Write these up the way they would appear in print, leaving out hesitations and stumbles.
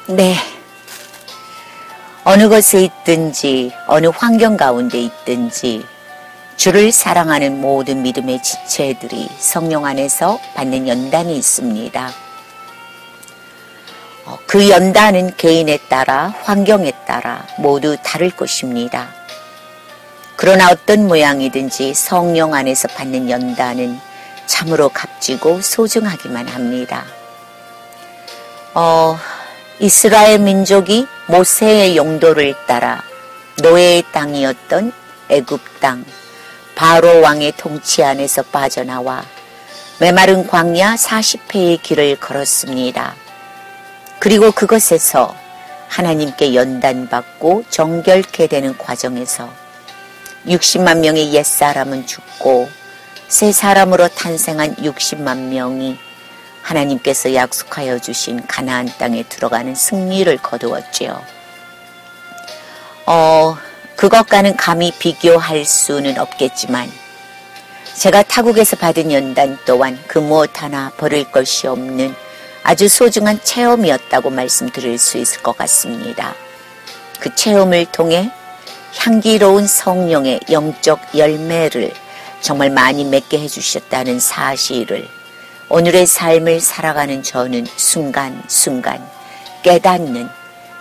네. 어느 곳에 있든지 어느 환경 가운데 있든지 주를 사랑하는 모든 믿음의 지체들이 성령 안에서 받는 연단이 있습니다. 그 연단은 개인에 따라 환경에 따라 모두 다를 것입니다. 그러나 어떤 모양이든지 성령 안에서 받는 연단은 참으로 값지고 소중하기만 합니다. 이스라엘 민족이 모세의 용도를 따라 노예의 땅이었던 애굽 땅, 바로 왕의 통치 안에서 빠져나와 메마른 광야 40회의 길을 걸었습니다. 그리고 그것에서 하나님께 연단받고 정결케 되는 과정에서 60만 명의 옛사람은 죽고 새 사람으로 탄생한 60만 명이 하나님께서 약속하여 주신 가나안 땅에 들어가는 승리를 거두었지요. 그것과는 감히 비교할 수는 없겠지만 제가 타국에서 받은 연단 또한 그 무엇 하나 버릴 것이 없는 아주 소중한 체험이었다고 말씀드릴 수 있을 것 같습니다. 그 체험을 통해 향기로운 성령의 영적 열매를 정말 많이 맺게 해주셨다는 사실을 오늘의 삶을 살아가는 저는 순간순간 깨닫는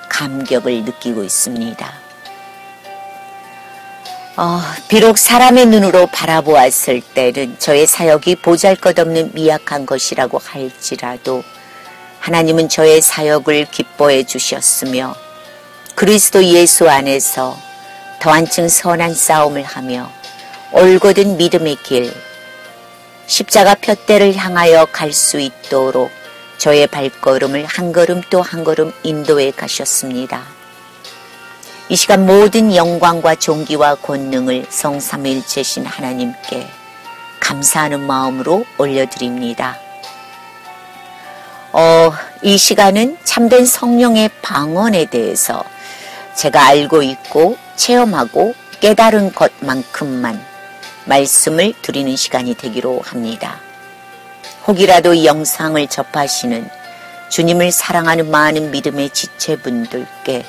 감격을 느끼고 있습니다. 비록 사람의 눈으로 바라보았을 때는 저의 사역이 보잘것없는 미약한 것이라고 할지라도 하나님은 저의 사역을 기뻐해 주셨으며 그리스도 예수 안에서 더 한층 선한 싸움을 하며 올곧은 믿음의 길, 십자가 푯대를 향하여 갈 수 있도록 저의 발걸음을 한 걸음 또 한 걸음 인도해 가셨습니다. 이 시간 모든 영광과 존귀와 권능을 성삼위일체신 하나님께 감사하는 마음으로 올려드립니다. 이 시간은 참된 성령의 방언에 대해서 제가 알고 있고 체험하고 깨달은 것만큼만 말씀을 드리는 시간이 되기로 합니다. 혹이라도 이 영상을 접하시는 주님을 사랑하는 많은 믿음의 지체분들께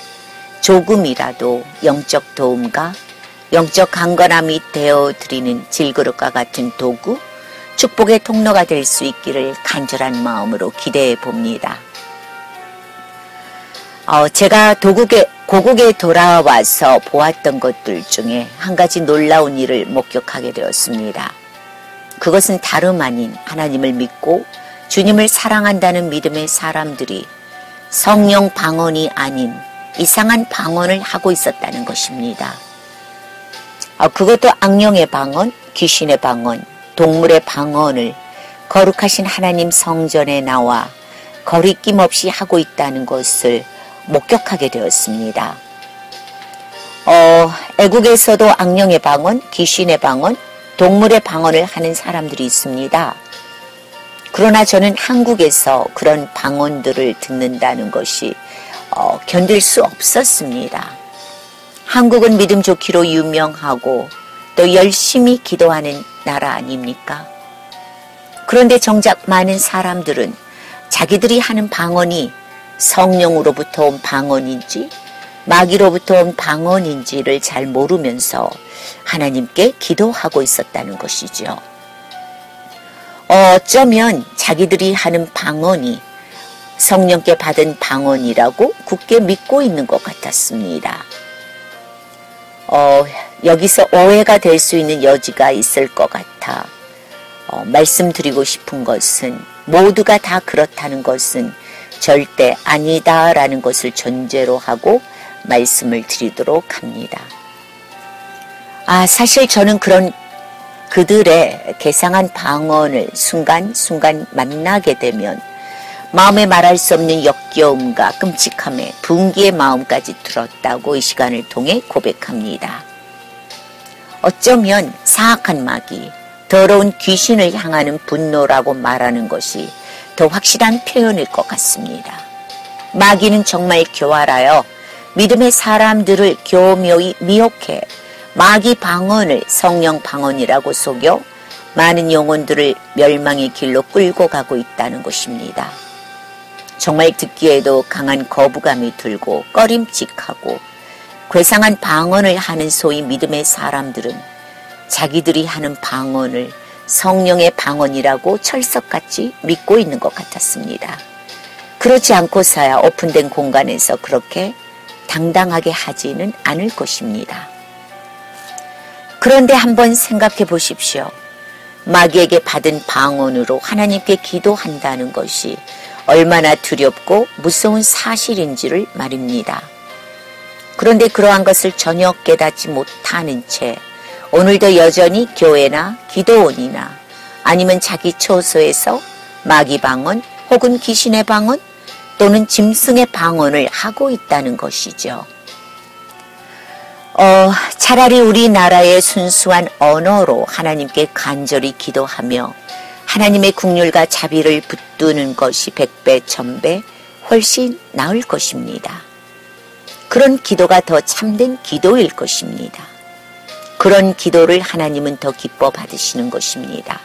조금이라도 영적 도움과 영적 강건함이 되어드리는 질그릇과 같은 도구, 축복의 통로가 될 수 있기를 간절한 마음으로 기대해 봅니다. 제가 고국에 돌아와서 보았던 것들 중에 한 가지 놀라운 일을 목격하게 되었습니다. 그것은 다름 아닌 하나님을 믿고 주님을 사랑한다는 믿음의 사람들이 성령 방언이 아닌 이상한 방언을 하고 있었다는 것입니다. 그것도 악령의 방언, 귀신의 방언, 동물의 방언을 거룩하신 하나님 성전에 나와 거리낌 없이 하고 있다는 것을 목격하게 되었습니다. 애국에서도 악령의 방언, 귀신의 방언, 동물의 방언을 하는 사람들이 있습니다. 그러나 저는 한국에서 그런 방언들을 듣는다는 것이 견딜 수 없었습니다. 한국은 믿음 좋기로 유명하고 또 열심히 기도하는 나라 아닙니까? 그런데 정작 많은 사람들은 자기들이 하는 방언이 성령으로부터 온 방언인지 마귀로부터 온 방언인지를 잘 모르면서 하나님께 기도하고 있었다는 것이죠. 어쩌면 자기들이 하는 방언이 성령께 받은 방언이라고 굳게 믿고 있는 것 같았습니다. 여기서 오해가 될 수 있는 여지가 있을 것 같아 말씀드리고 싶은 것은 모두가 다 그렇다는 것은 절대 아니다라는 것을 전제로 하고 말씀을 드리도록 합니다. 사실 저는 그들의 개상한 방언을 순간순간 만나게 되면 마음에 말할 수 없는 역겨움과 끔찍함에 분기의 마음까지 들었다고 이 시간을 통해 고백합니다. 어쩌면 사악한 마귀, 더러운 귀신을 향하는 분노라고 말하는 것이 더 확실한 표현일 것 같습니다. 마귀는 정말 교활하여 믿음의 사람들을 교묘히 미혹해 마귀 방언을 성령 방언이라고 속여 많은 영혼들을 멸망의 길로 끌고 가고 있다는 것입니다. 정말 듣기에도 강한 거부감이 들고 꺼림칙하고 괴상한 방언을 하는 소위 믿음의 사람들은 자기들이 하는 방언을 성령의 방언이라고 철석같이 믿고 있는 것 같았습니다. 그렇지 않고서야 오픈된 공간에서 그렇게 당당하게 하지는 않을 것입니다. 그런데 한번 생각해 보십시오. 마귀에게 받은 방언으로 하나님께 기도한다는 것이 얼마나 두렵고 무서운 사실인지를 말입니다. 그런데 그러한 것을 전혀 깨닫지 못하는 채 오늘도 여전히 교회나 기도원이나 아니면 자기 처소에서 마귀 방언 혹은 귀신의 방언 또는 짐승의 방언을 하고 있다는 것이죠. 차라리 우리나라의 순수한 언어로 하나님께 간절히 기도하며 하나님의 긍휼과 자비를 붙드는 것이 100배, 1000배 훨씬 나을 것입니다. 그런 기도가 더 참된 기도일 것입니다. 그런 기도를 하나님은 더 기뻐 받으시는 것입니다.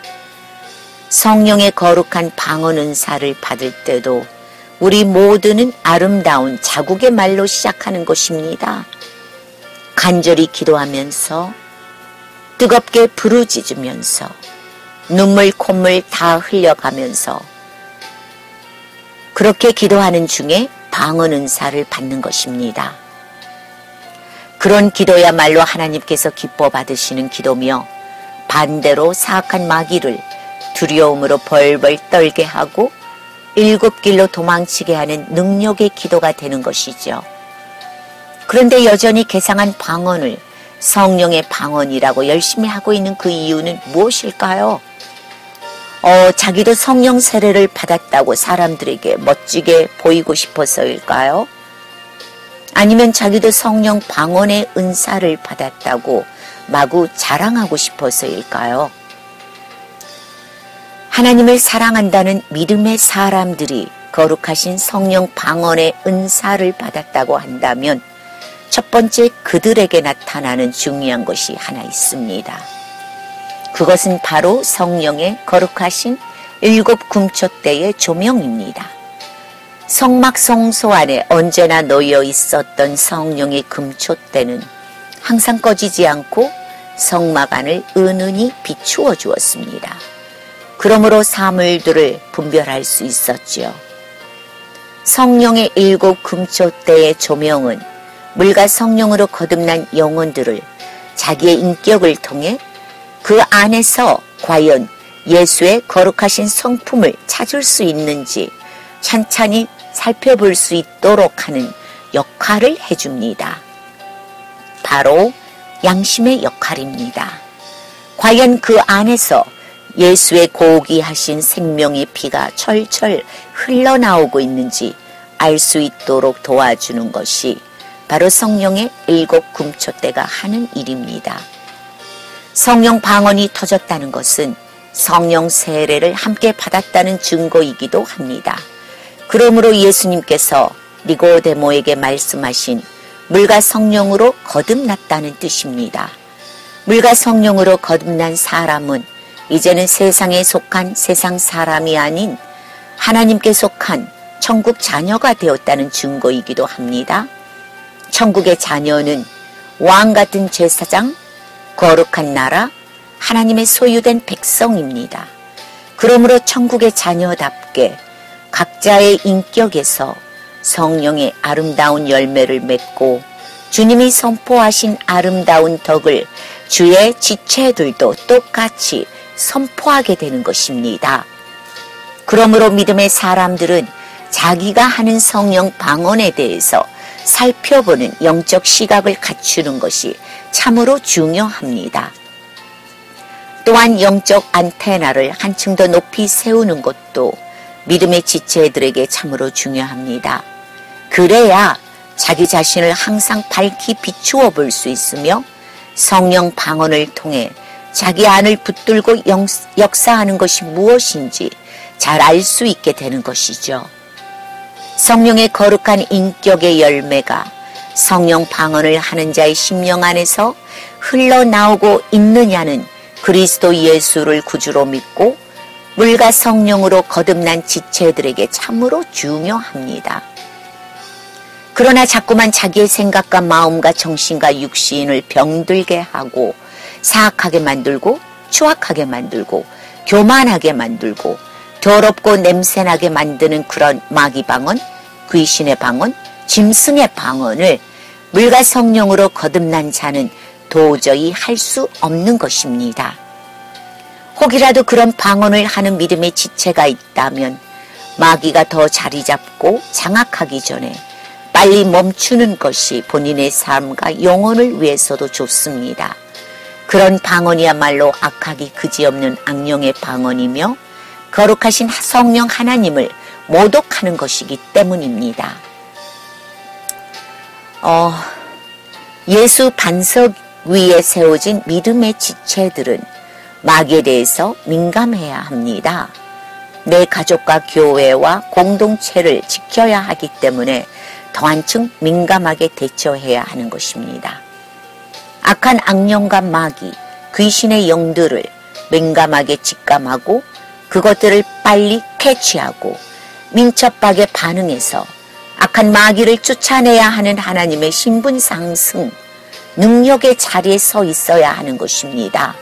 성령의 거룩한 방언 은사를 받을 때도 우리 모두는 아름다운 자국의 말로 시작하는 것입니다. 간절히 기도하면서 뜨겁게 부르짖으면서 눈물 콧물 다 흘려가면서 그렇게 기도하는 중에 방언 은사를 받는 것입니다. 그런 기도야말로 하나님께서 기뻐 받으시는 기도며 반대로 사악한 마귀를 두려움으로 벌벌 떨게 하고 일곱 길로 도망치게 하는 능력의 기도가 되는 것이죠. 그런데 여전히 괴상한 방언을 성령의 방언이라고 열심히 하고 있는 그 이유는 무엇일까요? 자기도 성령 세례를 받았다고 사람들에게 멋지게 보이고 싶어서일까요? 아니면 자기도 성령 방언의 은사를 받았다고 마구 자랑하고 싶어서일까요? 하나님을 사랑한다는 믿음의 사람들이 거룩하신 성령 방언의 은사를 받았다고 한다면 첫 번째 그들에게 나타나는 중요한 것이 하나 있습니다. 그것은 바로 성령의 거룩하신 7 금초대의 조명입니다. 성막 성소 안에 언제나 놓여 있었던 성령의 금초대는 항상 꺼지지 않고 성막 안을 은은히 비추어 주었습니다. 그러므로 사물들을 분별할 수 있었지요. 성령의 7 금초대의 조명은 물과 성령으로 거듭난 영혼들을 자기의 인격을 통해 그 안에서 과연 예수의 거룩하신 성품을 찾을 수 있는지 찬찬히 살펴볼 수 있도록 하는 역할을 해줍니다. 바로 양심의 역할입니다. 과연 그 안에서 예수의 고귀하신 생명의 피가 철철 흘러나오고 있는지 알 수 있도록 도와주는 것이 바로 성령의 7 금초대가 하는 일입니다. 성령 방언이 터졌다는 것은 성령 세례를 함께 받았다는 증거이기도 합니다. 그러므로 예수님께서 니고데모에게 말씀하신 물과 성령으로 거듭났다는 뜻입니다. 물과 성령으로 거듭난 사람은 이제는 세상에 속한 세상 사람이 아닌 하나님께 속한 천국 자녀가 되었다는 증거이기도 합니다. 천국의 자녀는 왕 같은 제사장, 거룩한 나라, 하나님의 소유된 백성입니다. 그러므로 천국의 자녀답게 각자의 인격에서 성령의 아름다운 열매를 맺고 주님이 선포하신 아름다운 덕을 주의 지체들도 똑같이 선포하게 되는 것입니다. 그러므로 믿음의 사람들은 자기가 하는 성령 방언에 대해서 살펴보는 영적 시각을 갖추는 것이 참으로 중요합니다. 또한 영적 안테나를 한층 더 높이 세우는 것도 믿음의 지체들에게 참으로 중요합니다. 그래야 자기 자신을 항상 밝히 비추어 볼 수 있으며 성령 방언을 통해 자기 안을 붙들고 역사하는 것이 무엇인지 잘 알 수 있게 되는 것이죠. 성령의 거룩한 인격의 열매가 성령 방언을 하는 자의 심령 안에서 흘러나오고 있느냐는 그리스도 예수를 구주로 믿고 물과 성령으로 거듭난 지체들에게 참으로 중요합니다. 그러나 자꾸만 자기의 생각과 마음과 정신과 육신을 병들게 하고 사악하게 만들고 추악하게 만들고 교만하게 만들고 더럽고 냄새나게 만드는 그런 마귀 방언, 귀신의 방언, 짐승의 방언을 물과 성령으로 거듭난 자는 도저히 할 수 없는 것입니다. 혹이라도 그런 방언을 하는 믿음의 지체가 있다면 마귀가 더 자리 잡고 장악하기 전에 빨리 멈추는 것이 본인의 삶과 영혼을 위해서도 좋습니다. 그런 방언이야말로 악하기 그지없는 악령의 방언이며 거룩하신 성령 하나님을 모독하는 것이기 때문입니다. 예수 반석 위에 세워진 믿음의 지체들은 마귀에 대해서 민감해야 합니다. 내 가족과 교회와 공동체를 지켜야 하기 때문에 더 한층 민감하게 대처해야 하는 것입니다. 악한 악령과 마귀, 귀신의 영들을 민감하게 직감하고 그것들을 빨리 캐치하고 민첩하게 반응해서 악한 마귀를 쫓아내야 하는 하나님의 신분 상승, 능력의 자리에 서 있어야 하는 것입니다.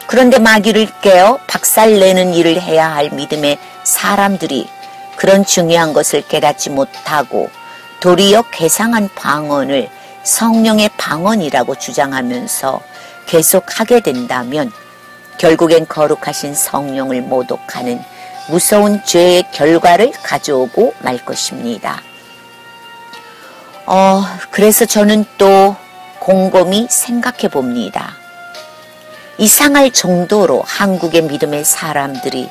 그런데 마귀를 깨어 박살내는 일을 해야 할 믿음의 사람들이 그런 중요한 것을 깨닫지 못하고 도리어 괴상한 방언을 성령의 방언이라고 주장하면서 계속하게 된다면 결국엔 거룩하신 성령을 모독하는 무서운 죄의 결과를 가져오고 말 것입니다. 그래서 저는 또 곰곰이 생각해 봅니다. 이상할 정도로 한국의 믿음의 사람들이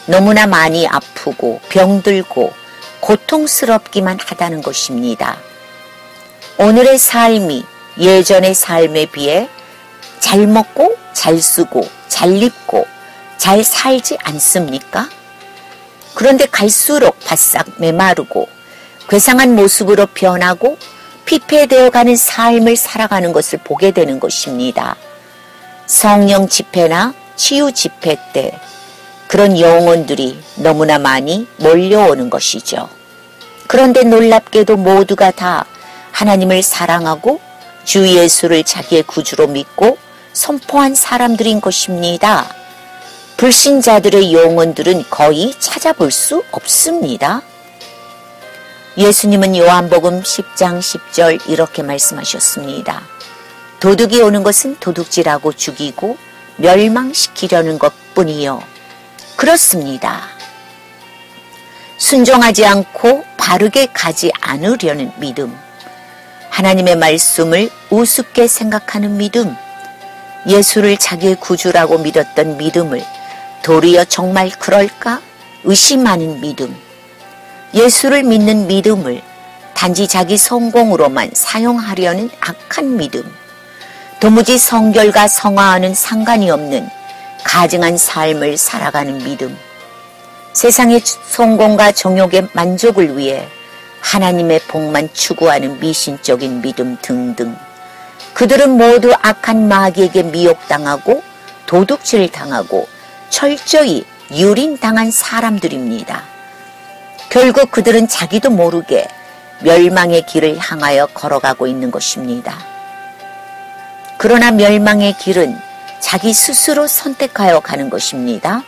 너무나 많이 아프고 병들고 고통스럽기만 하다는 것입니다. 오늘의 삶이 예전의 삶에 비해 잘 먹고 잘 쓰고 잘 입고 잘 살지 않습니까? 그런데 갈수록 바싹 메마르고 괴상한 모습으로 변하고 피폐되어가는 삶을 살아가는 것을 보게 되는 것입니다. 성령 집회나 치유 집회 때 그런 영혼들이 너무나 많이 몰려오는 것이죠. 그런데 놀랍게도 모두가 다 하나님을 사랑하고 주 예수를 자기의 구주로 믿고 선포한 사람들인 것입니다. 불신자들의 영혼들은 거의 찾아볼 수 없습니다. 예수님은 요한복음 10장 10절 이렇게 말씀하셨습니다. 도둑이 오는 것은 도둑질하고 죽이고 멸망시키려는 것뿐이요. 그렇습니다. 순종하지 않고 바르게 가지 않으려는 믿음, 하나님의 말씀을 우습게 생각하는 믿음, 예수를 자기의 구주라고 믿었던 믿음을 도리어 정말 그럴까 의심하는 믿음, 예수를 믿는 믿음을 단지 자기 성공으로만 사용하려는 악한 믿음, 도무지 성결과 성화와는 상관이 없는 가증한 삶을 살아가는 믿음, 세상의 성공과 정욕의 만족을 위해 하나님의 복만 추구하는 미신적인 믿음 등등. 그들은 모두 악한 마귀에게 미혹당하고 도둑질 당하고 철저히 유린당한 사람들입니다. 결국 그들은 자기도 모르게 멸망의 길을 향하여 걸어가고 있는 것입니다. 그러나 멸망의 길은 자기 스스로 선택하여 가는 것입니다.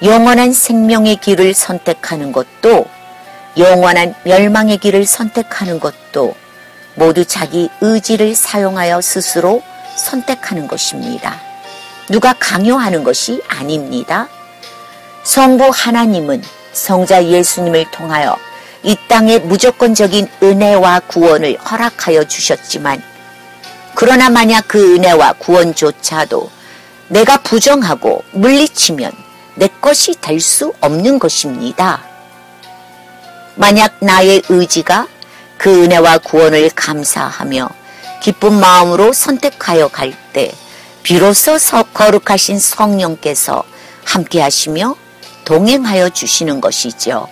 영원한 생명의 길을 선택하는 것도 영원한 멸망의 길을 선택하는 것도 모두 자기 의지를 사용하여 스스로 선택하는 것입니다. 누가 강요하는 것이 아닙니다. 성부 하나님은 성자 예수님을 통하여 이 땅에 무조건적인 은혜와 구원을 허락하여 주셨지만 그러나 만약 그 은혜와 구원조차도 내가 부정하고 물리치면 내 것이 될 수 없는 것입니다. 만약 나의 의지가 그 은혜와 구원을 감사하며 기쁜 마음으로 선택하여 갈 때 비로소 거룩하신 성령께서 함께 하시며 동행하여 주시는 것이죠.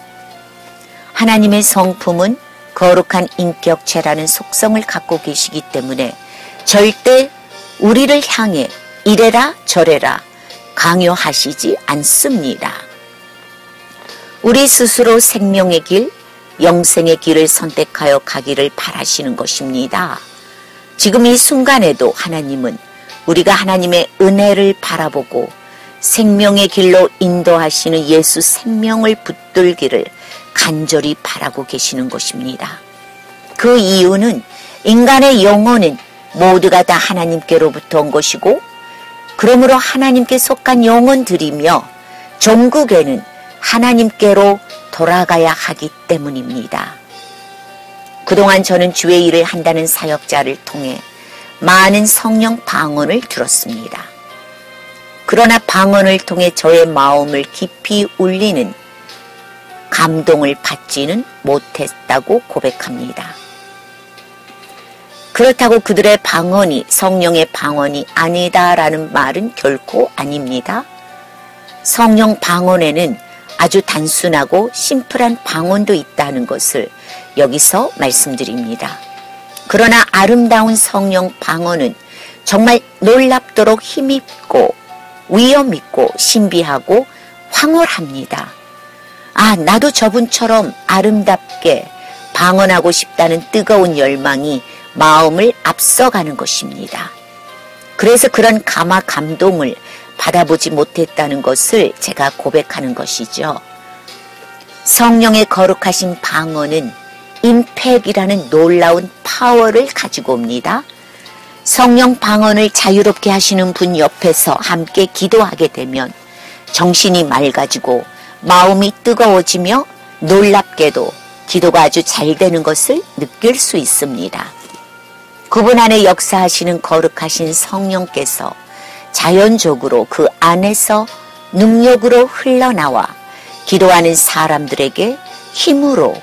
하나님의 성품은 거룩한 인격체라는 속성을 갖고 계시기 때문에 절대 우리를 향해 이래라 저래라 강요하시지 않습니다. 우리 스스로 생명의 길, 영생의 길을 선택하여 가기를 바라시는 것입니다. 지금 이 순간에도 하나님은 우리가 하나님의 은혜를 바라보고 생명의 길로 인도하시는 예수 생명을 붙들기를 간절히 바라고 계시는 것입니다. 그 이유는 인간의 영혼은 모두가 다 하나님께로부터 온 것이고, 그러므로 하나님께 속한 영혼들이며 종국에는 하나님께로 돌아가야 하기 때문입니다. 그동안 저는 주의 일을 한다는 사역자를 통해 많은 성령 방언을 들었습니다. 그러나 방언을 통해 저의 마음을 깊이 울리는 감동을 받지는 못했다고 고백합니다. 그렇다고 그들의 방언이 성령의 방언이 아니다라는 말은 결코 아닙니다. 성령 방언에는 아주 단순하고 심플한 방언도 있다는 것을 여기서 말씀드립니다. 그러나 아름다운 성령 방언은 정말 놀랍도록 힘있고 위엄있고 신비하고 황홀합니다. 아, 나도 저분처럼 아름답게 방언하고 싶다는 뜨거운 열망이 마음을 앞서가는 것입니다. 그래서 그런 감동을 받아보지 못했다는 것을 제가 고백하는 것이죠. 성령의 거룩하신 방언은 임팩이라는 놀라운 파워를 가지고 옵니다. 성령 방언을 자유롭게 하시는 분 옆에서 함께 기도하게 되면 정신이 맑아지고 마음이 뜨거워지며 놀랍게도 기도가 아주 잘 되는 것을 느낄 수 있습니다. 그분 안에 역사하시는 거룩하신 성령께서 자연적으로 그 안에서 능력으로 흘러나와 기도하는 사람들에게 힘으로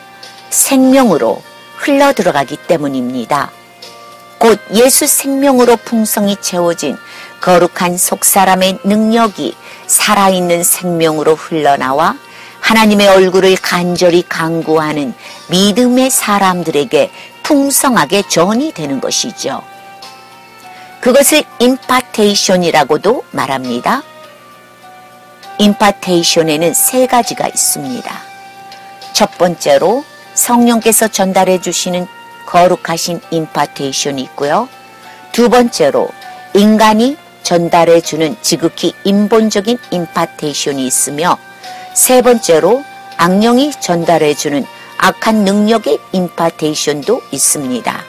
생명으로 흘러들어가기 때문입니다. 곧 예수 생명으로 풍성히 채워진 거룩한 속사람의 능력이 살아있는 생명으로 흘러나와 하나님의 얼굴을 간절히 간구하는 믿음의 사람들에게 풍성하게 전이 되는 것이죠. 그것을 임파테이션이라고도 말합니다. 임파테이션에는 세 가지가 있습니다. 첫 번째로 성령께서 전달해 주시는 거룩하신 임파테이션이 있고요. 두 번째로 인간이 전달해 주는 지극히 인본적인 임파테이션이 있으며, 세 번째로 악령이 전달해 주는 악한 능력의 임파테이션도 있습니다.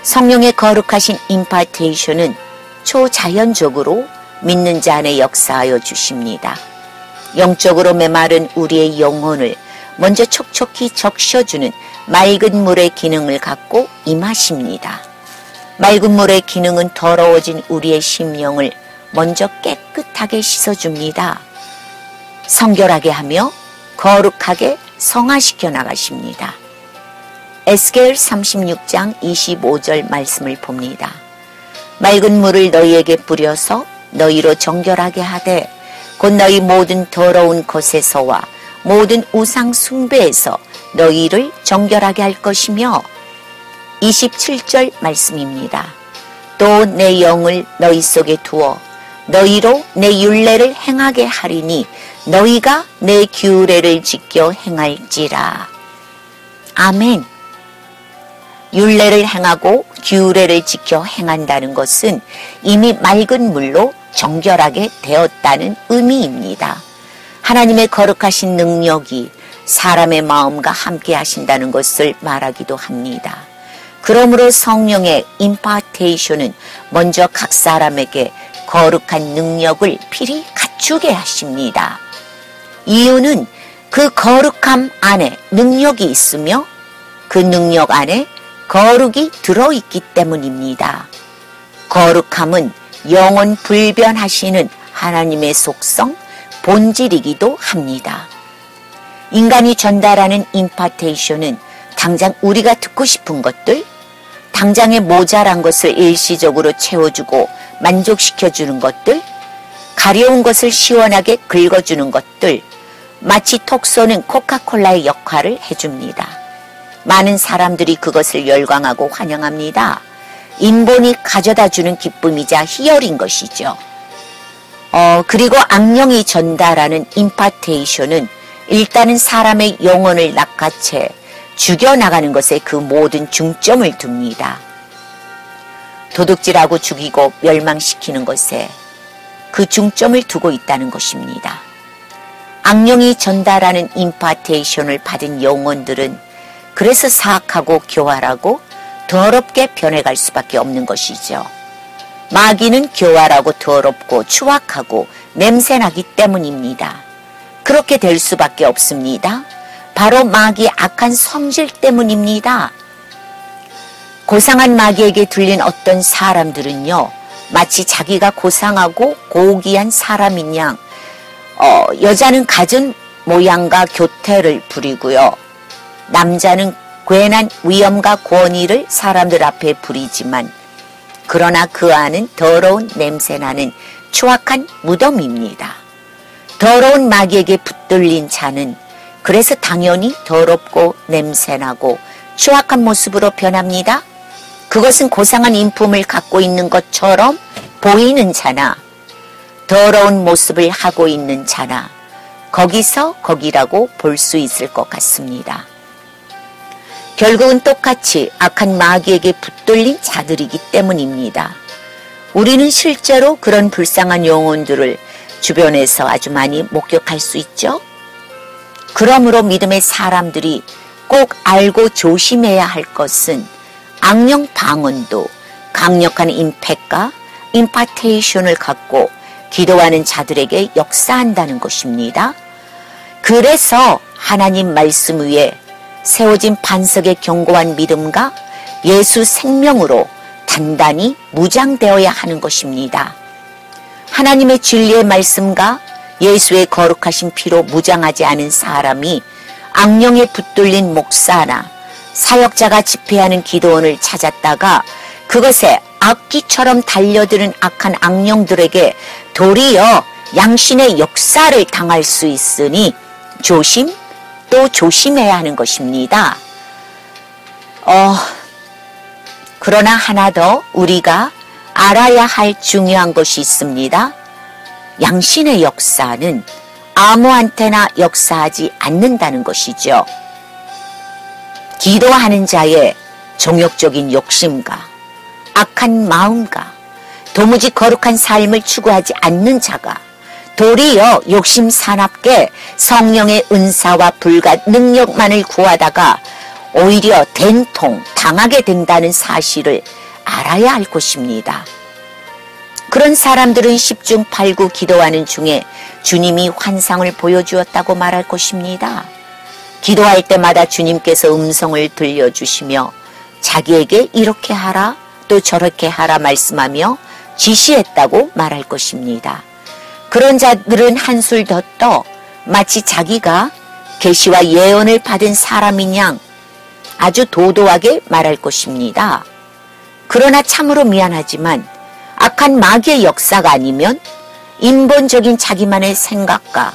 성령의 거룩하신 임파테이션은 초자연적으로 믿는 자 안에 역사하여 주십니다. 영적으로 메마른 우리의 영혼을 먼저 촉촉히 적셔주는 맑은 물의 기능을 갖고 임하십니다. 맑은 물의 기능은 더러워진 우리의 심령을 먼저 깨끗하게 씻어줍니다. 성결하게 하며 거룩하게 성화시켜 나가십니다. 에스겔 36장 25절 말씀을 봅니다. 맑은 물을 너희에게 뿌려서 너희로 정결하게 하되 곧 너희 모든 더러운 것에서와 모든 우상 숭배에서 너희를 정결하게 할 것이며, 27절 말씀입니다. 또 내 영을 너희 속에 두어 너희로 내 율례를 행하게 하리니 너희가 내 규례를 지켜 행할지라. 아멘. 율례를 행하고 규례를 지켜 행한다는 것은 이미 맑은 물로 정결하게 되었다는 의미입니다. 하나님의 거룩하신 능력이 사람의 마음과 함께 하신다는 것을 말하기도 합니다. 그러므로 성령의 임파테이션은 먼저 각 사람에게 거룩한 능력을 필히 갖추게 하십니다. 이유는 그 거룩함 안에 능력이 있으며 그 능력 안에 거룩이 들어있기 때문입니다. 거룩함은 영원 불변하시는 하나님의 속성, 본질이기도 합니다. 인간이 전달하는 임파테이션은 당장 우리가 듣고 싶은 것들, 당장에 모자란 것을 일시적으로 채워주고 만족시켜주는 것들, 가려운 것을 시원하게 긁어주는 것들, 마치 톡 쏘는 코카콜라의 역할을 해줍니다. 많은 사람들이 그것을 열광하고 환영합니다. 인본이 가져다주는 기쁨이자 희열인 것이죠. 그리고 악령이 전달하는 임파테이션은 일단은 사람의 영혼을 낚아채 죽여나가는 것에 그 모든 중점을 둡니다. 도둑질하고 죽이고 멸망시키는 것에 그 중점을 두고 있다는 것입니다. 악령이 전달하는 임파테이션을 받은 영혼들은 그래서 사악하고 교활하고 더럽게 변해갈 수밖에 없는 것이죠. 마귀는 교활하고 더럽고 추악하고 냄새나기 때문입니다. 그렇게 될 수밖에 없습니다. 바로 마귀의 악한 성질 때문입니다. 고상한 마귀에게 들린 어떤 사람들은요, 마치 자기가 고상하고 고귀한 사람인 양, 여자는 갖은 모양과 교태를 부리고요, 남자는 괜한 위엄과 권위를 사람들 앞에 부리지만 그러나 그 안은 더러운 냄새나는 추악한 무덤입니다. 더러운 마귀에게 붙들린 자는 그래서 당연히 더럽고 냄새나고 추악한 모습으로 변합니다. 그것은 고상한 인품을 갖고 있는 것처럼 보이는 자나 더러운 모습을 하고 있는 자나 거기서 거기라고 볼 수 있을 것 같습니다. 결국은 똑같이 악한 마귀에게 붙들린 자들이기 때문입니다. 우리는 실제로 그런 불쌍한 영혼들을 주변에서 아주 많이 목격할 수 있죠. 그러므로 믿음의 사람들이 꼭 알고 조심해야 할 것은 악령 방언도 강력한 임팩과 임파테이션을 갖고 기도하는 자들에게 역사한다는 것입니다. 그래서 하나님 말씀 위에 세워진 반석의 견고한 믿음과 예수 생명으로 단단히 무장되어야 하는 것입니다. 하나님의 진리의 말씀과 예수의 거룩하신 피로 무장하지 않은 사람이 악령에 붙들린 목사나 사역자가 집회하는 기도원을 찾았다가 그것에 악기처럼 달려드는 악한 악령들에게 도리어 양신의 역사를 당할 수 있으니 조심 또 조심해야 하는 것입니다. 그러나 하나 더 우리가 알아야 할 중요한 것이 있습니다. 양신의 역사는 아무한테나 역사하지 않는다는 것이죠. 기도하는 자의 정욕적인 욕심과 악한 마음과 도무지 거룩한 삶을 추구하지 않는 자가 도리어 욕심 사납게 성령의 은사와 불과 능력만을 구하다가 오히려 된통 당하게 된다는 사실을 알아야 할 것입니다. 그런 사람들은 10중 8구 기도하는 중에 주님이 환상을 보여주었다고 말할 것입니다. 기도할 때마다 주님께서 음성을 들려주시며 자기에게 이렇게 하라 또 저렇게 하라 말씀하며 지시했다고 말할 것입니다. 그런 자들은 한술 더 떠 마치 자기가 계시와 예언을 받은 사람인 양 아주 도도하게 말할 것입니다. 그러나 참으로 미안하지만 악한 마귀의 역사가 아니면 인본적인 자기만의 생각과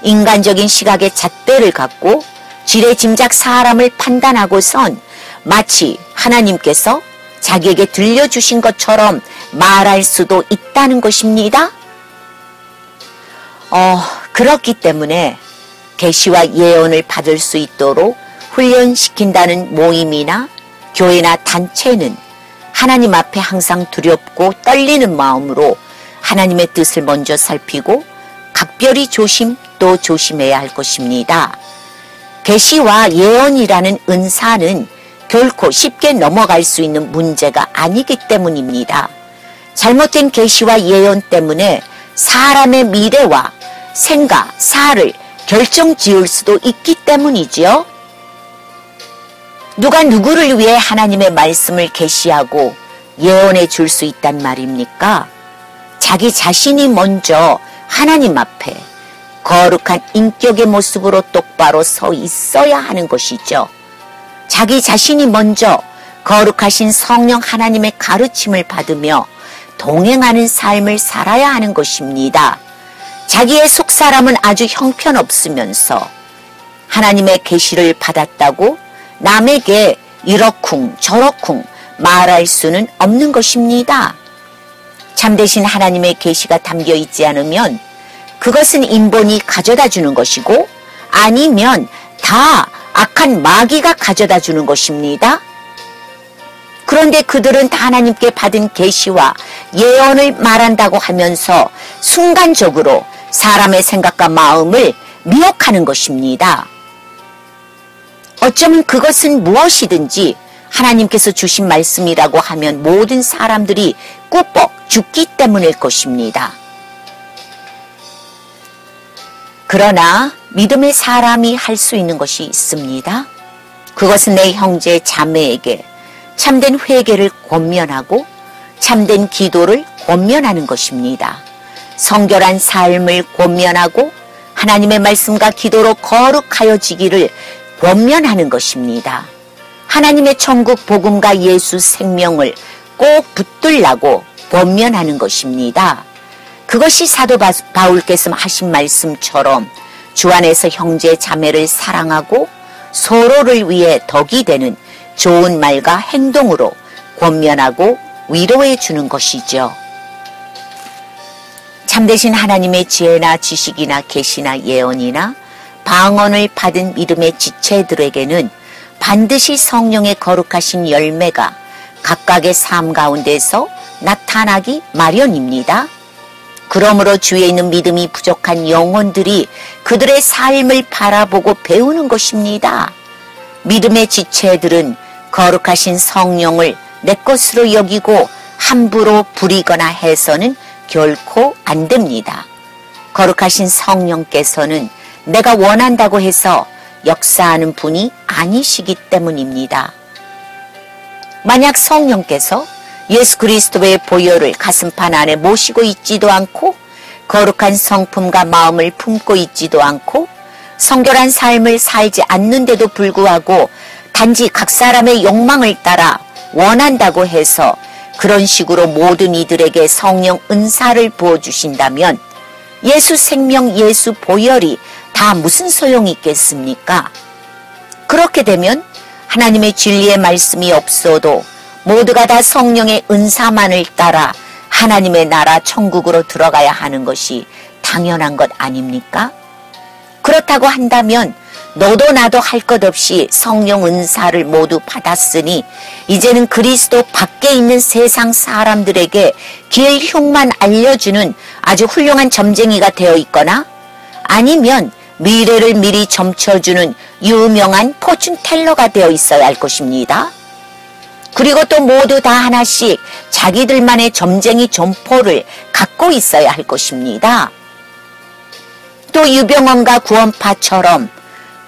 인간적인 시각의 잣대를 갖고 지레짐작 사람을 판단하고선 마치 하나님께서 자기에게 들려주신 것처럼 말할 수도 있다는 것입니다. 그렇기 때문에 계시와 예언을 받을 수 있도록 훈련시킨다는 모임이나 교회나 단체는 하나님 앞에 항상 두렵고 떨리는 마음으로 하나님의 뜻을 먼저 살피고 각별히 조심 또 조심해야 할 것입니다. 계시와 예언이라는 은사는 결코 쉽게 넘어갈 수 있는 문제가 아니기 때문입니다. 잘못된 계시와 예언 때문에 사람의 미래와 생과 사를 결정지을 수도 있기 때문이지요. 누가 누구를 위해 하나님의 말씀을 계시하고 예언해 줄 수 있단 말입니까? 자기 자신이 먼저 하나님 앞에 거룩한 인격의 모습으로 똑바로 서 있어야 하는 것이죠. 자기 자신이 먼저 거룩하신 성령 하나님의 가르침을 받으며 동행하는 삶을 살아야 하는 것입니다. 자기의 속사람은 아주 형편없으면서 하나님의 계시를 받았다고 남에게 이러쿵 저러쿵 말할 수는 없는 것입니다. 참되신 하나님의 계시가 담겨 있지 않으면 그것은 인본이 가져다 주는 것이고 아니면 다 악한 마귀가 가져다 주는 것입니다. 그런데 그들은 다 하나님께 받은 계시와 예언을 말한다고 하면서 순간적으로 사람의 생각과 마음을 미혹하는 것입니다. 어쩌면 그것은 무엇이든지 하나님께서 주신 말씀이라고 하면 모든 사람들이 꾸벅 죽기 때문일 것입니다. 그러나 믿음의 사람이 할 수 있는 것이 있습니다. 그것은 내 형제 자매에게 참된 회개를 권면하고 참된 기도를 권면하는 것입니다. 성결한 삶을 권면하고 하나님의 말씀과 기도로 거룩하여지기를 권면하는 것입니다. 하나님의 천국 복음과 예수 생명을 꼭 붙들라고 권면하는 것입니다. 그것이 사도 바울께서 하신 말씀처럼 주 안에서 형제 자매를 사랑하고 서로를 위해 덕이 되는 좋은 말과 행동으로 권면하고 위로해 주는 것이죠. 참되신 하나님의 지혜나 지식이나 계시나 예언이나 방언을 받은 믿음의 지체들에게는 반드시 성령의 거룩하신 열매가 각각의 삶 가운데서 나타나기 마련입니다. 그러므로 주위에 있는 믿음이 부족한 영혼들이 그들의 삶을 바라보고 배우는 것입니다. 믿음의 지체들은 거룩하신 성령을 내 것으로 여기고 함부로 부리거나 해서는 결코 안 됩니다. 거룩하신 성령께서는 내가 원한다고 해서 역사하는 분이 아니시기 때문입니다. 만약 성령께서 예수 그리스도의 보혈을 가슴판 안에 모시고 있지도 않고 거룩한 성품과 마음을 품고 있지도 않고 성결한 삶을 살지 않는데도 불구하고 단지 각 사람의 욕망을 따라 원한다고 해서 그런 식으로 모든 이들에게 성령 은사를 부어주신다면 예수 생명, 예수 보혈이 다 무슨 소용이 있겠습니까? 그렇게 되면 하나님의 진리의 말씀이 없어도 모두가 다 성령의 은사만을 따라 하나님의 나라 천국으로 들어가야 하는 것이 당연한 것 아닙니까? 그렇다고 한다면 너도 나도 할 것 없이 성령 은사를 모두 받았으니 이제는 그리스도 밖에 있는 세상 사람들에게 길 흉만 알려주는 아주 훌륭한 점쟁이가 되어 있거나 아니면 미래를 미리 점쳐주는 유명한 포춘텔러가 되어 있어야 할 것입니다. 그리고 또 모두 다 하나씩 자기들만의 점쟁이 점포를 갖고 있어야 할 것입니다. 또 유병원과 구원파처럼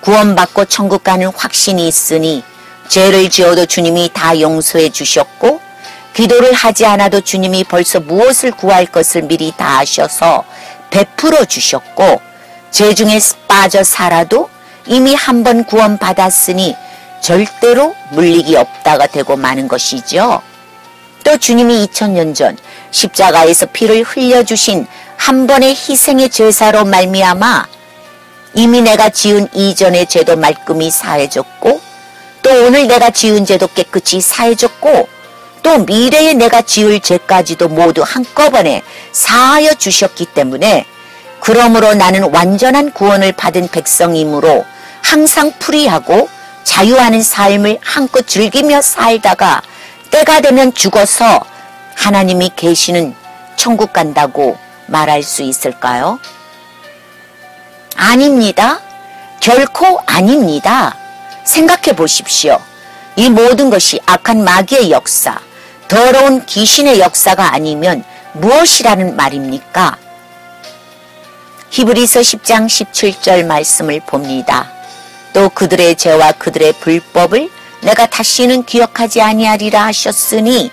구원받고 천국 가는 확신이 있으니 죄를 지어도 주님이 다 용서해 주셨고 기도를 하지 않아도 주님이 벌써 무엇을 구할 것을 미리 다 아셔서 베풀어 주셨고 죄 중에 빠져 살아도 이미 한 번 구원받았으니 절대로 물리기 없다가 되고 마는 것이죠. 또 주님이 2000년 전 십자가에서 피를 흘려주신 한 번의 희생의 제사로 말미암아 이미 내가 지은 이전의 죄도 말끔히 사해졌고 또 오늘 내가 지은 죄도 깨끗이 사해졌고 또 미래에 내가 지을 죄까지도 모두 한꺼번에 사하여 주셨기 때문에 그러므로 나는 완전한 구원을 받은 백성이므로 항상 풀이하고 자유하는 삶을 한껏 즐기며 살다가 때가 되면 죽어서 하나님이 계시는 천국 간다고 말할 수 있을까요? 아닙니다. 결코 아닙니다. 생각해 보십시오. 이 모든 것이 악한 마귀의 역사, 더러운 귀신의 역사가 아니면 무엇이라는 말입니까? 히브리서 10장 17절 말씀을 봅니다. 또 그들의 죄와 그들의 불법을 내가 다시는 기억하지 아니하리라 하셨으니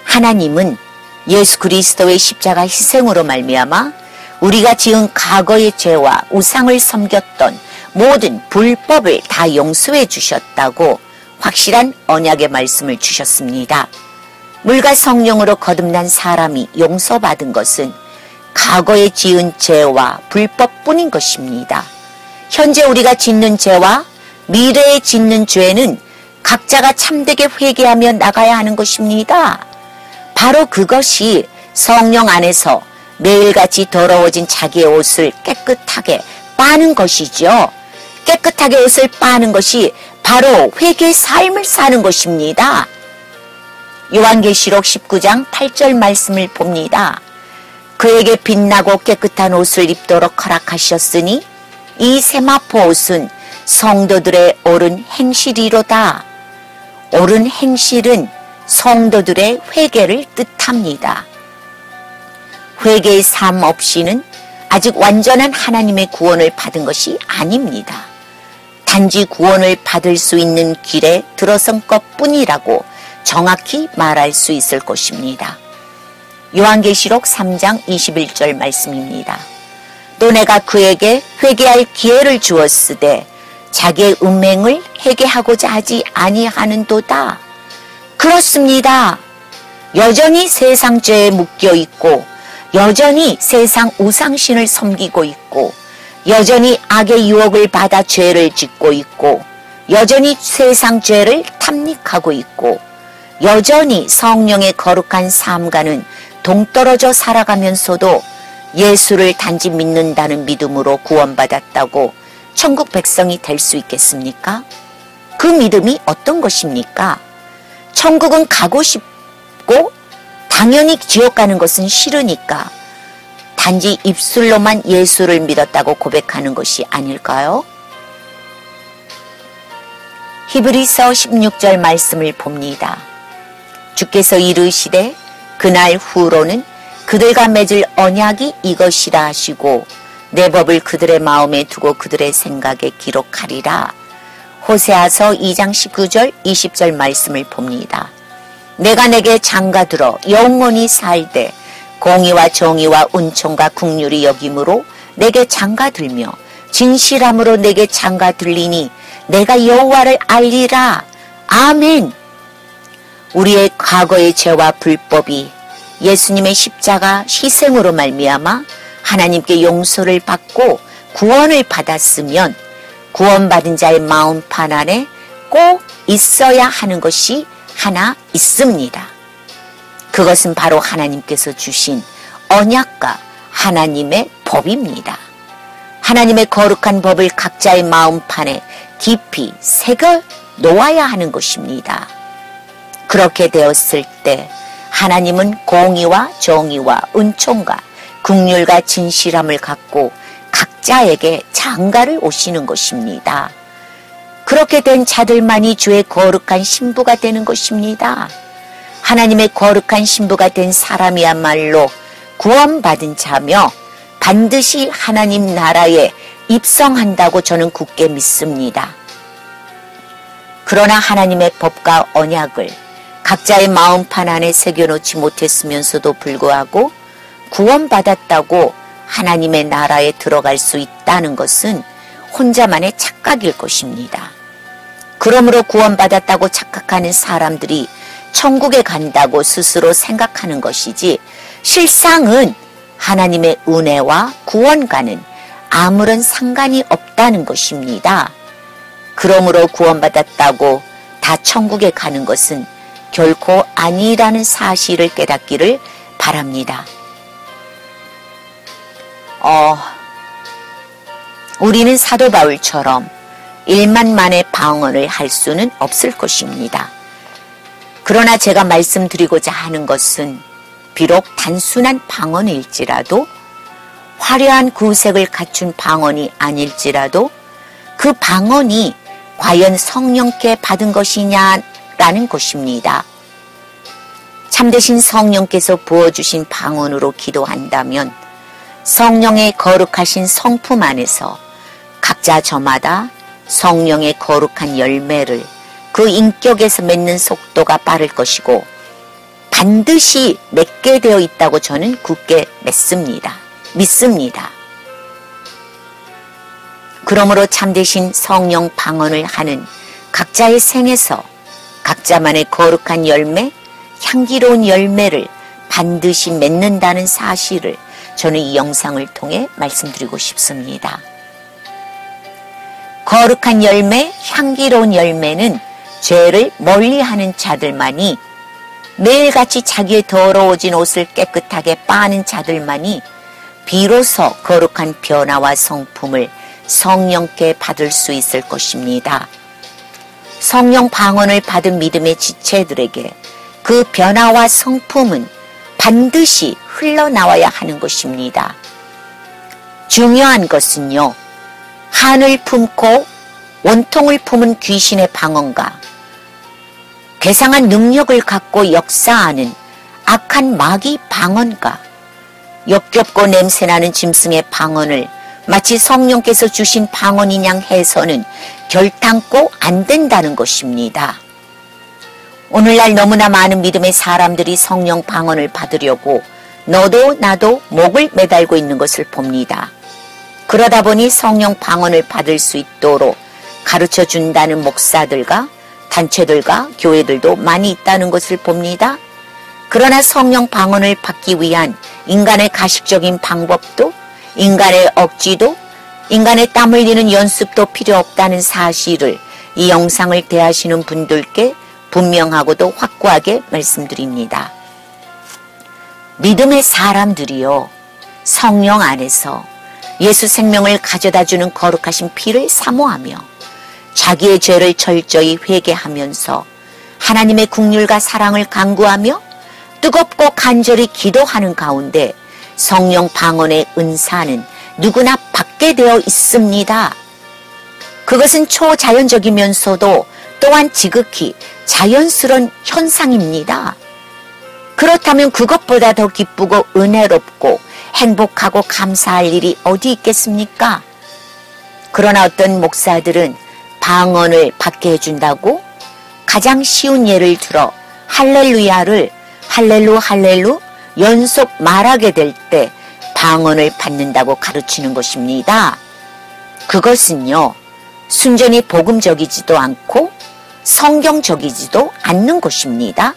하나님은 예수 그리스도의 십자가 희생으로 말미암아 우리가 지은 과거의 죄와 우상을 섬겼던 모든 불법을 다 용서해 주셨다고 확실한 언약의 말씀을 주셨습니다. 물과 성령으로 거듭난 사람이 용서받은 것은 과거에 지은 죄와 불법뿐인 것입니다. 현재 우리가 짓는 죄와 미래에 짓는 죄는 각자가 참되게 회개하며 나가야 하는 것입니다. 바로 그것이 성령 안에서 매일같이 더러워진 자기의 옷을 깨끗하게 빠는 것이죠. 깨끗하게 옷을 빠는 것이 바로 회개의 삶을 사는 것입니다. 요한계시록 19장 8절 말씀을 봅니다. 그에게 빛나고 깨끗한 옷을 입도록 허락하셨으니 이 세마포 옷은 성도들의 옳은 행실이로다. 옳은 행실은 성도들의 회개를 뜻합니다. 회개의 삶 없이는 아직 완전한 하나님의 구원을 받은 것이 아닙니다. 단지 구원을 받을 수 있는 길에 들어선 것뿐이라고 정확히 말할 수 있을 것입니다. 요한계시록 3장 21절 말씀입니다. 또 내가 그에게 회개할 기회를 주었으되 자기의 음행을 회개하고자 하지 아니하는도다. 그렇습니다. 여전히 세상 죄에 묶여 있고 여전히 세상 우상신을 섬기고 있고 여전히 악의 유혹을 받아 죄를 짓고 있고 여전히 세상 죄를 탐닉하고 있고 여전히 성령의 거룩한 삶과는 동떨어져 살아가면서도 예수를 단지 믿는다는 믿음으로 구원받았다고 천국 백성이 될 수 있겠습니까? 그 믿음이 어떤 것입니까? 천국은 가고 싶고 당연히 지옥 가는 것은 싫으니까 단지 입술로만 예수를 믿었다고 고백하는 것이 아닐까요? 히브리서 16절 말씀을 봅니다. 주께서 이르시되 그날 후로는 그들과 맺을 언약이 이것이라 하시고 내 법을 그들의 마음에 두고 그들의 생각에 기록하리라. 호세아서 2장 19절 20절 말씀을 봅니다. 내가 내게 장가들어 영원히 살되 공의와 정의와 은총과 긍휼이 여김으로 내게 장가들며 진실함으로 내게 장가들리니 내가 여호와를 알리라. 아멘. 우리의 과거의 죄와 불법이 예수님의 십자가 희생으로 말미암아 하나님께 용서를 받고 구원을 받았으면 구원받은 자의 마음판 안에 꼭 있어야 하는 것이 하나 있습니다. 그것은 바로 하나님께서 주신 언약과 하나님의 법입니다. 하나님의 거룩한 법을 각자의 마음판에 깊이 새겨 놓아야 하는 것입니다. 그렇게 되었을 때 하나님은 공의와 정의와 은총과 긍휼과 진실함을 갖고 각자에게 장가를 오시는 것입니다. 그렇게 된 자들만이 주의 거룩한 신부가 되는 것입니다. 하나님의 거룩한 신부가 된 사람이야말로 구원받은 자며 반드시 하나님 나라에 입성한다고 저는 굳게 믿습니다. 그러나 하나님의 법과 언약을 각자의 마음판 안에 새겨놓지 못했으면서도 불구하고 구원받았다고 하나님의 나라에 들어갈 수 있다는 것은 혼자만의 착각일 것입니다. 그러므로 구원받았다고 착각하는 사람들이 천국에 간다고 스스로 생각하는 것이지 실상은 하나님의 은혜와 구원과는 아무런 상관이 없다는 것입니다. 그러므로 구원받았다고 다 천국에 가는 것은 결코 아니라는 사실을 깨닫기를 바랍니다. 우리는 사도 바울처럼 1만 만의 방언을 할 수는 없을 것입니다. 그러나 제가 말씀드리고자 하는 것은 비록 단순한 방언일지라도 화려한 구색을 갖춘 방언이 아닐지라도 그 방언이 과연 성령께 받은 것이냐라는 것입니다. 참되신 성령께서 부어주신 방언으로 기도한다면 성령의 거룩하신 성품 안에서 각자 저마다 성령의 거룩한 열매를 그 인격에서 맺는 속도가 빠를 것이고 반드시 맺게 되어 있다고 저는 굳게 믿습니다. 그러므로 참되신 성령 방언을 하는 각자의 생에서 각자만의 거룩한 열매, 향기로운 열매를 반드시 맺는다는 사실을 저는 이 영상을 통해 말씀드리고 싶습니다. 거룩한 열매, 향기로운 열매는 죄를 멀리하는 자들만이 매일같이 자기의 더러워진 옷을 깨끗하게 빠는 자들만이 비로소 거룩한 변화와 성품을 성령께 받을 수 있을 것입니다. 성령 방언을 받은 믿음의 지체들에게 그 변화와 성품은 반드시 흘러나와야 하는 것입니다. 중요한 것은요, 한을 품고 원통을 품은 귀신의 방언과 괴상한 능력을 갖고 역사하는 악한 마귀 방언과 역겹고 냄새나는 짐승의 방언을 마치 성령께서 주신 방언인 양 해서는 결단코 안 된다는 것입니다. 오늘날 너무나 많은 믿음의 사람들이 성령 방언을 받으려고 너도 나도 목을 매달고 있는 것을 봅니다. 그러다 보니 성령 방언을 받을 수 있도록 가르쳐 준다는 목사들과 단체들과 교회들도 많이 있다는 것을 봅니다. 그러나 성령 방언을 받기 위한 인간의 가식적인 방법도, 인간의 억지도, 인간의 땀 흘리는 연습도 필요 없다는 사실을 이 영상을 대하시는 분들께 분명하고도 확고하게 말씀드립니다. 믿음의 사람들이요, 성령 안에서 예수 생명을 가져다주는 거룩하신 피를 사모하며 자기의 죄를 철저히 회개하면서 하나님의 긍휼과 사랑을 간구하며 뜨겁고 간절히 기도하는 가운데 성령 방언의 은사는 누구나 받게 되어 있습니다. 그것은 초자연적이면서도 또한 지극히 자연스러운 현상입니다. 그렇다면 그것보다 더 기쁘고 은혜롭고 행복하고 감사할 일이 어디 있겠습니까? 그러나 어떤 목사들은 방언을 받게 해준다고 가장 쉬운 예를 들어 할렐루야를 할렐루 할렐루 연속 말하게 될 때 방언을 받는다고 가르치는 것입니다. 그것은요, 순전히 복음적이지도 않고 성경적이지도 않는 것입니다.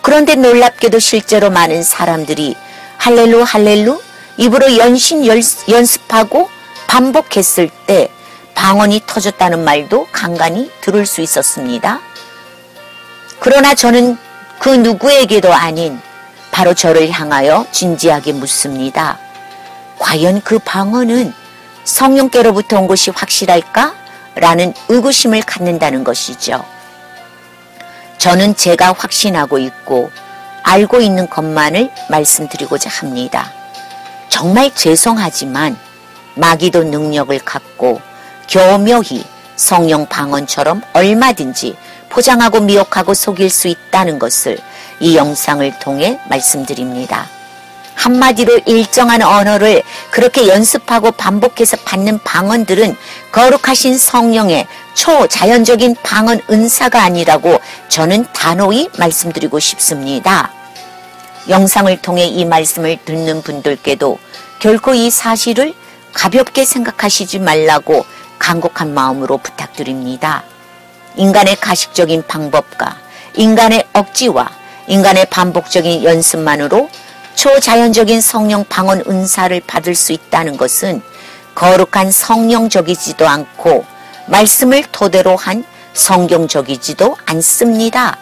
그런데 놀랍게도 실제로 많은 사람들이 할렐루 할렐루 입으로 연신 연습하고 반복했을 때 방언이 터졌다는 말도 간간히 들을 수 있었습니다. 그러나 저는 그 누구에게도 아닌 바로 저를 향하여 진지하게 묻습니다. 과연 그 방언은 성령께로부터 온 것이 확실할까? 라는 의구심을 갖는다는 것이죠. 저는 제가 확신하고 있고 알고 있는 것만을 말씀드리고자 합니다. 정말 죄송하지만 마귀도 능력을 갖고 교묘히 성령 방언처럼 얼마든지 포장하고 미혹하고 속일 수 있다는 것을 이 영상을 통해 말씀드립니다. 한마디로 일정한 언어를 그렇게 연습하고 반복해서 받는 방언들은 거룩하신 성령의 초자연적인 방언 은사가 아니라고 저는 단호히 말씀드리고 싶습니다. 영상을 통해 이 말씀을 듣는 분들께도 결코 이 사실을 가볍게 생각하시지 말라고 간곡한 마음으로 부탁드립니다. 인간의 가식적인 방법과 인간의 억지와 인간의 반복적인 연습만으로 초자연적인 성령 방언 은사를 받을 수 있다는 것은 거룩한 성령적이지도 않고 말씀을 토대로 한 성경적이지도 않습니다.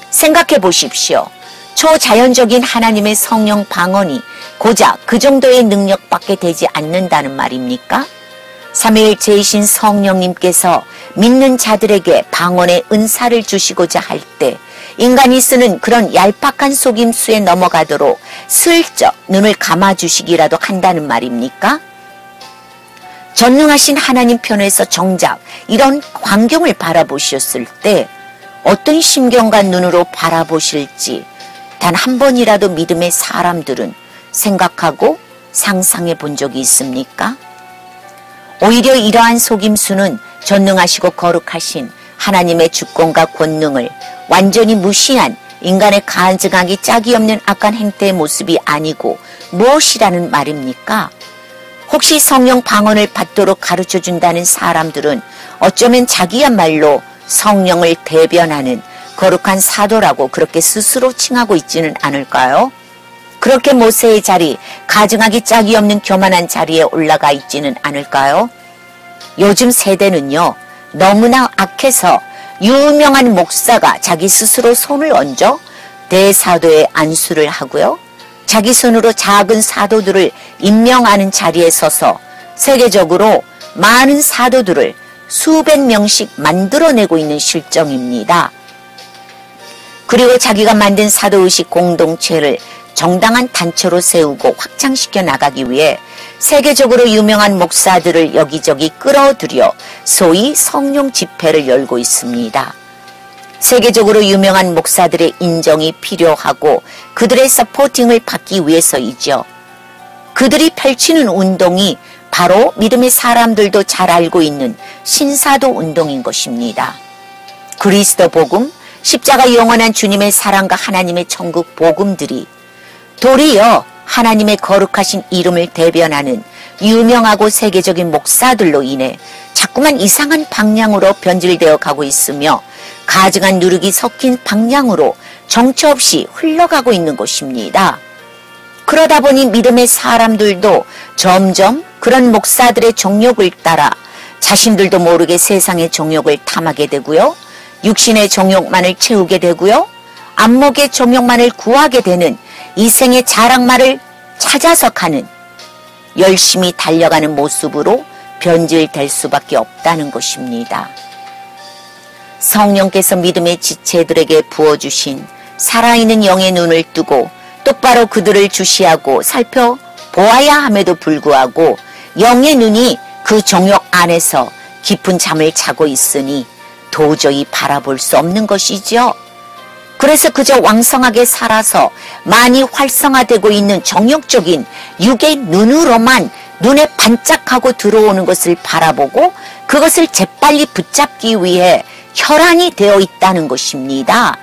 생각해 보십시오. 초자연적인 하나님의 성령 방언이 고작 그 정도의 능력밖에 되지 않는다는 말입니까? 삼위일체이신 성령님께서 믿는 자들에게 방언의 은사를 주시고자 할 때 인간이 쓰는 그런 얄팍한 속임수에 넘어가도록 슬쩍 눈을 감아주시기라도 한다는 말입니까? 전능하신 하나님 편에서 정작 이런 광경을 바라보셨을 때 어떤 심경과 눈으로 바라보실지 단 한 번이라도 믿음의 사람들은 생각하고 상상해 본 적이 있습니까? 오히려 이러한 속임수는 전능하시고 거룩하신 하나님의 주권과 권능을 완전히 무시한 인간의 간증하기 짝이 없는 악한 행태의 모습이 아니고 무엇이라는 말입니까? 혹시 성령 방언을 받도록 가르쳐준다는 사람들은 어쩌면 자기야말로 성령을 대변하는 거룩한 사도라고 그렇게 스스로 칭하고 있지는 않을까요? 그렇게 모세의 자리, 가증하기 짝이 없는 교만한 자리에 올라가 있지는 않을까요? 요즘 세대는요, 너무나 악해서 유명한 목사가 자기 스스로 손을 얹어 대사도의 안수를 하고요. 자기 손으로 작은 사도들을 임명하는 자리에 서서 세계적으로 많은 사도들을 수백 명씩 만들어내고 있는 실정입니다. 그리고 자기가 만든 사도의식 공동체를 정당한 단체로 세우고 확장시켜 나가기 위해 세계적으로 유명한 목사들을 여기저기 끌어들여 소위 성령 집회를 열고 있습니다. 세계적으로 유명한 목사들의 인정이 필요하고 그들의 서포팅을 받기 위해서이죠. 그들이 펼치는 운동이 바로 믿음의 사람들도 잘 알고 있는 신사도 운동인 것입니다. 그리스도 복음, 십자가 영원한 주님의 사랑과 하나님의 천국 복음들이 도리어 하나님의 거룩하신 이름을 대변하는 유명하고 세계적인 목사들로 인해 자꾸만 이상한 방향으로 변질되어 가고 있으며 가증한 누룩이 섞인 방향으로 정처 없이 흘러가고 있는 것입니다. 그러다 보니 믿음의 사람들도 점점 그런 목사들의 정욕을 따라 자신들도 모르게 세상의 정욕을 탐하게 되고요. 육신의 정욕만을 채우게 되고요. 안목의 정욕만을 구하게 되는 이생의 자랑만을 찾아서 가는 열심히 달려가는 모습으로 변질될 수밖에 없다는 것입니다. 성령께서 믿음의 지체들에게 부어주신 살아있는 영의 눈을 뜨고 똑바로 그들을 주시하고 살펴보아야 함에도 불구하고 영의 눈이 그 정욕 안에서 깊은 잠을 자고 있으니 도저히 바라볼 수 없는 것이죠. 그래서 그저 왕성하게 살아서 많이 활성화되고 있는 정욕적인 육의 눈으로만 눈에 반짝하고 들어오는 것을 바라보고 그것을 재빨리 붙잡기 위해 혈안이 되어 있다는 것입니다.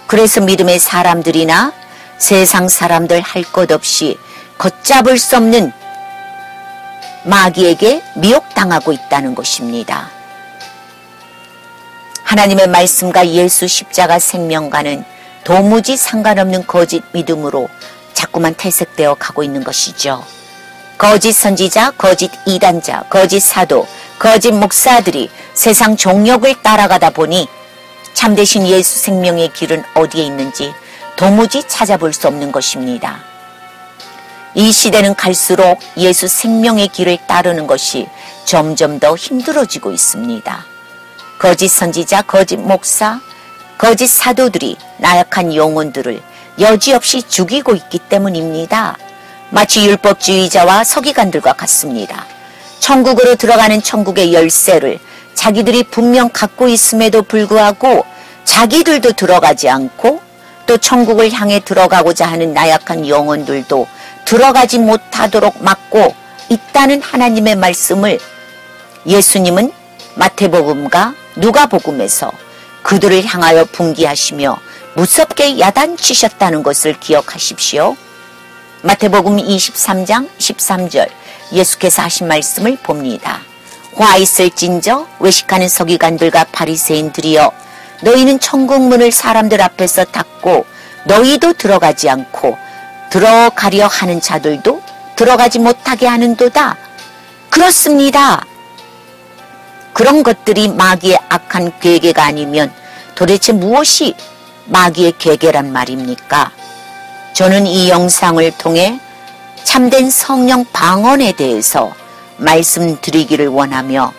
그래서 믿음의 사람들이나 세상 사람들 할 것 없이 걷잡을 수 없는 마귀에게 미혹당하고 있다는 것입니다. 하나님의 말씀과 예수 십자가 생명과는 도무지 상관없는 거짓 믿음으로 자꾸만 퇴색되어 가고 있는 것이죠. 거짓 선지자, 거짓 이단자, 거짓 사도, 거짓 목사들이 세상 종욕을 따라가다 보니 참되신 예수 생명의 길은 어디에 있는지 도무지 찾아볼 수 없는 것입니다. 이 시대는 갈수록 예수 생명의 길을 따르는 것이 점점 더 힘들어지고 있습니다. 거짓 선지자, 거짓 목사, 거짓 사도들이 나약한 영혼들을 여지없이 죽이고 있기 때문입니다. 마치 율법주의자와 서기관들과 같습니다. 천국으로 들어가는 천국의 열쇠를 자기들이 분명 갖고 있음에도 불구하고 자기들도 들어가지 않고 또 천국을 향해 들어가고자 하는 나약한 영혼들도 들어가지 못하도록 막고 있다는 하나님의 말씀을 예수님은 마태복음과 누가복음에서 그들을 향하여 분기하시며 무섭게 야단치셨다는 것을 기억하십시오. 마태복음 23장 13절 예수께서 하신 말씀을 봅니다. 화 있을진저 외식하는 서기관들과 바리새인들이여 너희는 천국문을 사람들 앞에서 닫고 너희도 들어가지 않고 들어가려 하는 자들도 들어가지 못하게 하는도다. 그렇습니다. 그런 것들이 마귀의 악한 계계가 아니면 도대체 무엇이 마귀의 계계란 말입니까? 저는 이 영상을 통해 참된 성령 방언에 대해서 말씀드리기를 원하며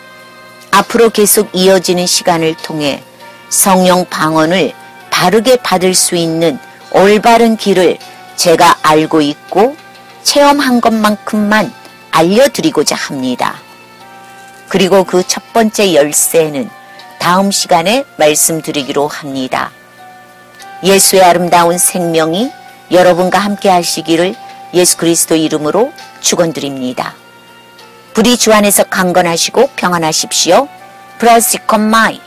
앞으로 계속 이어지는 시간을 통해 성령 방언을 바르게 받을 수 있는 올바른 길을 제가 알고 있고 체험한 것만큼만 알려드리고자 합니다. 그리고 그 첫 번째 열쇠는 다음 시간에 말씀드리기로 합니다. 예수의 아름다운 생명이 여러분과 함께 하시기를 예수 그리스도 이름으로 축원드립니다. 부디 주 안에서 강건하시고 평안하십시오. 프라시콘마이